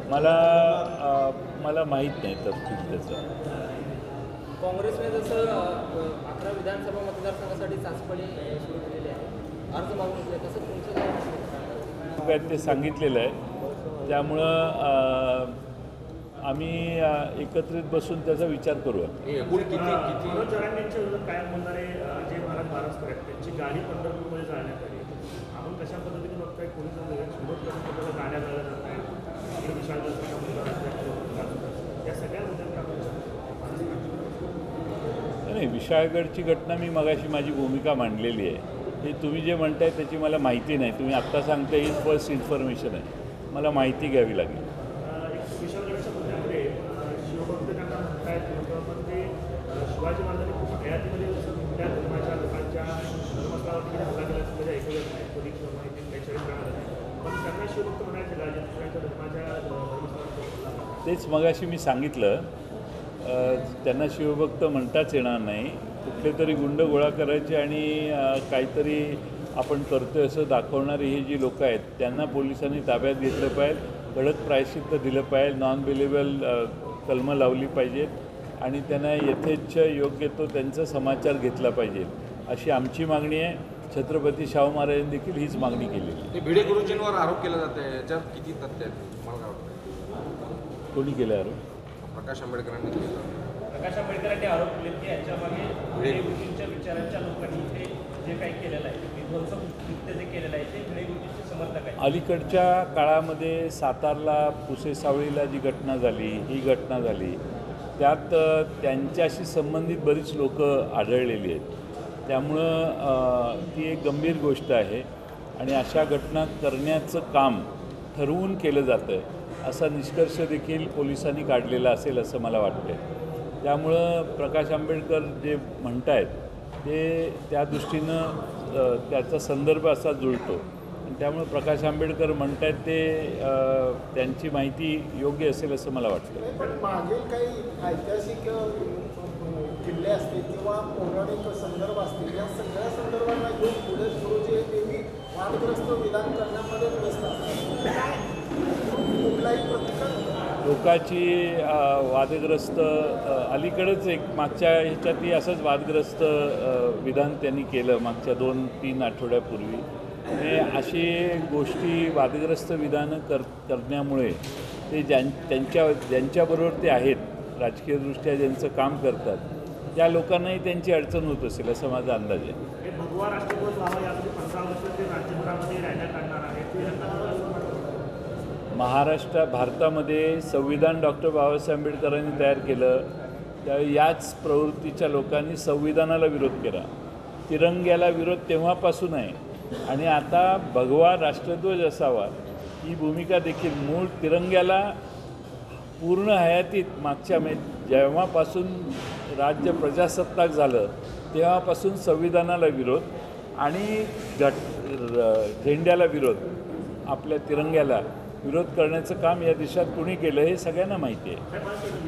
मला माहीत नाही तपशील त्याचं. काँग्रेसने जसं 11 विधानसभा मतदारसंघासाठी चाचपणी सुरू केलेली आहे, अर्ज मागून घेतले, तसं तुमचं काय काय ते सांगितलेलं आहे. त्यामुळं आम्ही एकत्रित बसून त्याचा विचार करूया. मनोज जरांगेंच्या विरोधात कायम म्हणणारे जे महाराज बारसकर आहेत त्यांची गाडी पंढरपूरमध्ये जाण्यात आली. आपण कशा पद्धतीने बघताय, पोलीस विरोध करून आपल्याला गाड्या जायला जात आहेत, या सगळ्याबद्दल नाही, विशाळगडची घटना मी मगाशी माझी भूमिका मांडलेली आहे. हे तुम्ही जे म्हणताय त्याची मला माहिती नाही. तुम्ही आत्ता सांगताय ही फर्स्ट इन्फॉर्मेशन आहे. मला माहिती घ्यावी लागेल. विशाळगडच्या मुद्द्यामध्ये शिवभक्त त्यांना म्हणतायत लोक, पण ते शिवाजी महाराजांनी खूप हयातीमध्ये त्या धर्माच्या लोकांच्या धर्मस्थळावरती हल्ला केल्याचं म्हणजे ऐकलं नाही. कधी माहिती काही पण त्यांना शिवभक्त म्हणायचे राजे दुसऱ्यांच्या धर्माच्या धर्मस्थळावर. तेच मगाशी मी सांगितलं. त्यांना शिवभक्त म्हणताच येणार नाही. कुठले तरी गुंड गोळा करायचे आणि काहीतरी आपण करतोय असं दाखवणारी ही जी लोकं आहेत त्यांना पोलिसांनी ताब्यात घेतलं पाहिजे, कडक प्रायश्चित्त दिलं पाहिजे, नॉन बिलेबल कलमं लावली पाहिजेत आणि त्यांना यथेच्छ योग्य तो त्यांचा समाचार घेतला पाहिजे, अशी आमची मागणी आहे. छत्रपती शाहू महाराजांनी देखील हीच मागणी केलेली आहे. भिडे गुरुजींवर आरोप केला जात आहे, याच्यात किती तथ्य आहेत मला काय वाटतं? कोणी केलं आरोप? प्रकाश आंबेडकरांनी केला. प्रकाश आंबेडकरांनी आरोप केले की याच्यामागे भिडे गुरुजींच्या विचारांच्या लोकांनी हे जे काही केलेलं आहे, विध्वंसक कृत्य जे केलेलं आहे ते भिडे गुरुजींचे समर्थक आहे. अलीकडच्या काळामध्ये सातारला पुसेसावळीला जी घटना झाली, ही घटना झाली, त्यात त्यांच्याशी संबंधित बरीच लोकं आढळलेली आहेत. त्यामुळं ती एक गंभीर गोष्ट आहे आणि अशा घटना करण्याचं काम ठरवून केलं जातं आहे असा निष्कर्ष देखील पोलिसांनी काढलेला असेल असं मला वाटतं. त्यामुळं प्रकाश आंबेडकर जे म्हणत आहेत ते त्या दृष्टीनं त्याचा संदर्भ असा जुळतो आणि त्यामुळं प्रकाश आंबेडकर म्हणत आहेत ते त्यांची माहिती योग्य असेल असं मला वाटतं. पण मागील काही ऐतिहासिक किल्ले असतील किंवा पौराणिक संदर्भ असतील, या सगळ्या संदर्भांना घेऊन पुढे सुरू जे नेहमी वादग्रस्त विधान करण्यामध्ये व्यस्त असतात. लोकाची वादग्रस्त अलीकडेच एक मागच्या ह्याच्यातही असंच वादग्रस्त विधान त्यांनी केलं मागच्या 2-3 आठवड्यापूर्वी. आणि अशी गोष्टी वादग्रस्त विधानं करण्यामुळे ते ज्यांच्याबरोबर ते आहेत राजकीयदृष्ट्या ज्यांचं काम करतात त्या लोकांनाही त्यांची अडचण होत असेल असं माझा अंदाज आहे. भगवा राष्ट्रध्वज लावा यामध्ये 15 वर्ष ते राज्यभरामध्ये रॅल्या काढणार आहेत. भारतामध्ये संविधान डॉक्टर बाबासाहेब आंबेडकरांनी तयार केलं, त्यावेळी याच प्रवृत्तीच्या लोकांनी संविधानाला विरोध केला. तिरंग्याला विरोध तेव्हापासून आहे आणि आता भगवा राष्ट्रध्वज असावा ही भूमिका देखील मूळ तिरंग्याला पूर्ण हयातीत मागच्या जेव्हापासून राज्य प्रजासत्ताक झालं तेव्हापासून संविधानाला विरोध आणि झेंड्याला विरोध, आपल्या तिरंग्याला विरोध करण्याचं काम या देशात कुणी केलं हे सगळ्यांना माहिती आहे.